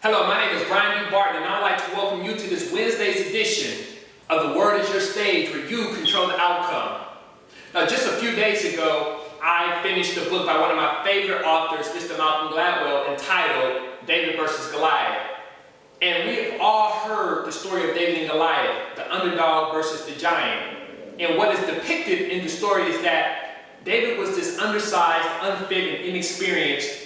Hello, my name is Barton, and I'd like to welcome you to this Wednesday's edition of The Word is Your Stage, where you control the outcome. Now, just a few days ago, I finished a book by one of my favorite authors, Mr. Malcolm Gladwell, entitled David versus Goliath. And we have all heard the story of David and Goliath, the underdog versus the giant. And what is depicted in the story is that David was this undersized, unfit, and inexperienced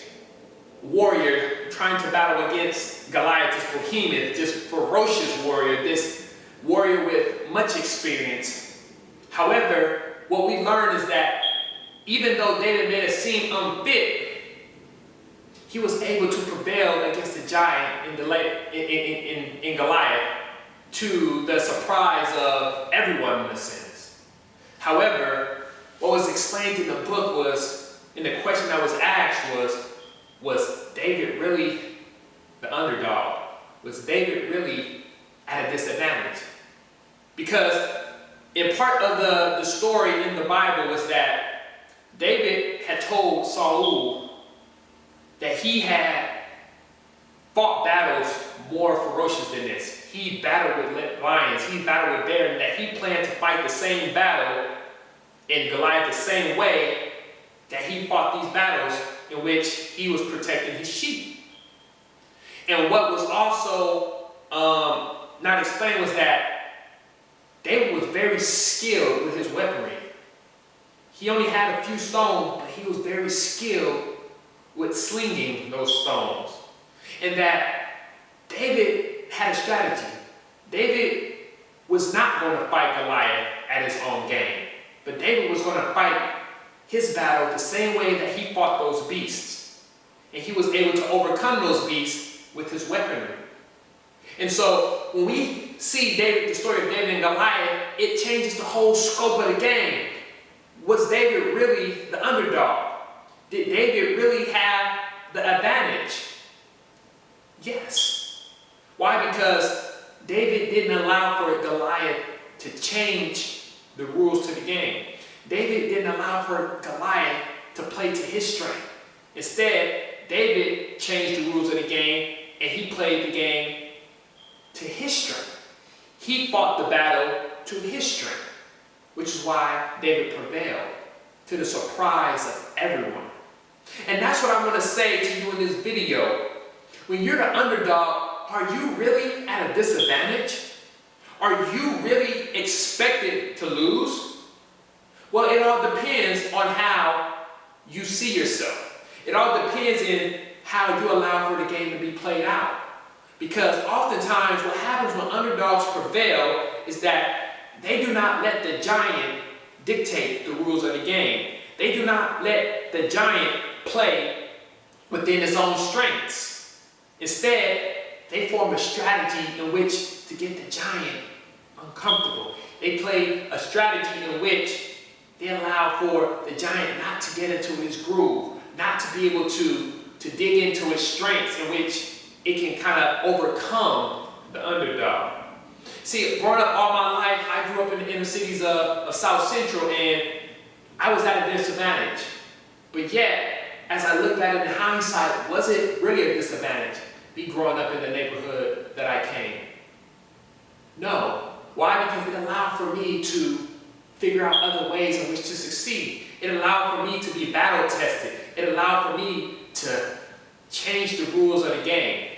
warrior trying to battle against Goliath, this behemoth, this ferocious warrior, this warrior with much experience. However, what we learn is that even though David made it seem unfit, he was able to prevail against the giant in Goliath, to the surprise of everyone in a sense. However, what was explained in the book was, and the question that was asked was David really the underdog? Was David really at a disadvantage? Because in part of the story in the Bible was that David had told Saul that he had fought battles more ferocious than this. He battled with lions, he battled with bears, and that he planned to fight the same battle in Goliath the same way that he fought these battles in which he was protecting his sheep. And what was also not explained was that David was very skilled with his weaponry. He only had a few stones, but he was very skilled with slinging those stones. And that David had a strategy. David was not going to fight Goliath at his own game, but David was going to fight his battle the same way that he fought those beasts. And he was able to overcome those beasts with his weaponry. And so when we see the story of David and Goliath, it changes the whole scope of the game. Was David really the underdog? Did David really have the advantage? Yes. Why? Because David didn't allow for Goliath to change the rules to the game. David didn't allow for Goliath to play to his strength. Instead, David changed the rules of the game, and he played the game to his strength. He fought the battle to his strength, which is why David prevailed, to the surprise of everyone. And that's what I want to say to you in this video. When you're the underdog, are you really at a disadvantage? Are you really expected to lose? Well, it all depends on how you see yourself. It all depends in how you allow for the game to be played out. Because oftentimes what happens when underdogs prevail is that they do not let the giant dictate the rules of the game. They do not let the giant play within its own strengths. Instead, they form a strategy in which to get the giant uncomfortable. They play a strategy in which they allow for the giant not to get into his groove, not to be able to dig into his strengths in which it can kind of overcome the underdog. See, growing up all my life, I grew up in the inner cities of South Central, and I was at a disadvantage. But yet, as I look at it in hindsight, was it really a disadvantage, me growing up in the neighborhood that I came? No. Why? Because it allowed for me to figure out other ways in which to succeed. It allowed for me to be battle tested. It allowed for me to change the rules of the game.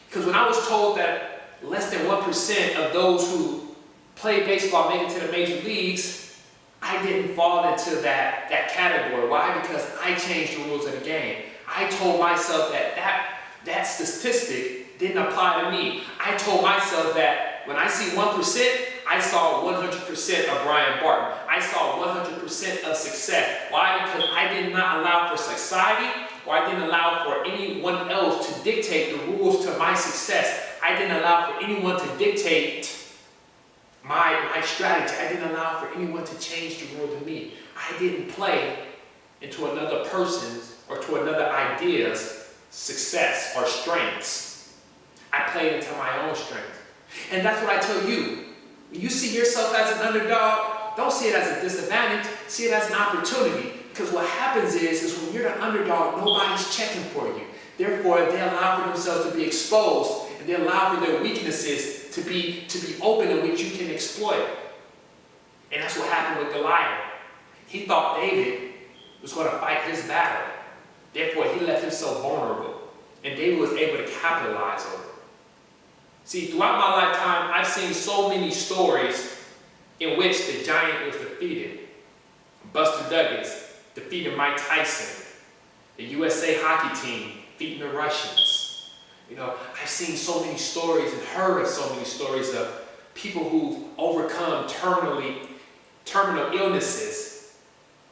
Because when I was told that less than 1% of those who play baseball make it to the major leagues, I didn't fall into that category. Why? Because I changed the rules of the game. I told myself that statistic didn't apply to me. I told myself that when I see 1%, I saw 100% of Barton. I saw 100% of success. Why? Because I did not allow for society, or I didn't allow for anyone else to dictate the rules to my success. I didn't allow for anyone to dictate my strategy. I didn't allow for anyone to change the rule to me. I didn't play into another person's or to another idea's success or strengths. I played into my own strength. And that's what I tell you. When you see yourself as an underdog, don't see it as a disadvantage, see it as an opportunity. Because what happens is when you're the underdog, nobody's checking for you. Therefore, they allow for themselves to be exposed, and they allow for their weaknesses to be open in which you can exploit. And that's what happened with Goliath. He thought David was going to fight his battle. Therefore, he left himself vulnerable, and David was able to capitalize on it. See, throughout my lifetime, I've seen so many stories in which the giant was defeated. Buster Douglas defeated Mike Tyson. The USA hockey team beating the Russians. I've seen so many stories and heard of so many stories of people who've overcome terminal illnesses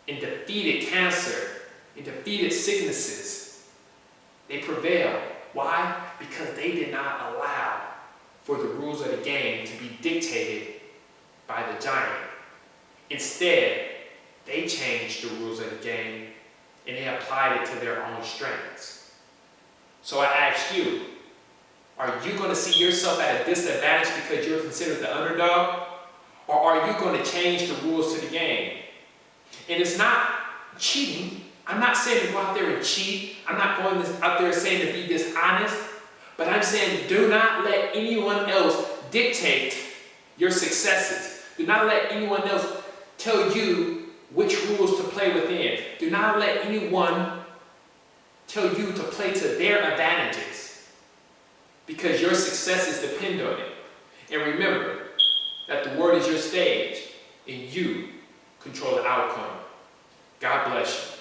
and defeated cancer and defeated sicknesses. They prevailed. Why? Because they did not allow for the rules of the game to be dictated by the giant. Instead, they changed the rules of the game and they applied it to their own strengths. So I asked you, are you going to see yourself at a disadvantage because you're considered the underdog? Or are you going to change the rules to the game? And it's not cheating. I'm not saying to go out there and cheat. I'm not going out there saying to be dishonest. But I'm saying do not let anyone else dictate your successes. Do not let anyone else tell you which rules to play within. Do not let anyone tell you to play to their advantages, because your successes depend on it. And remember that the world is your stage and you control the outcome. God bless you.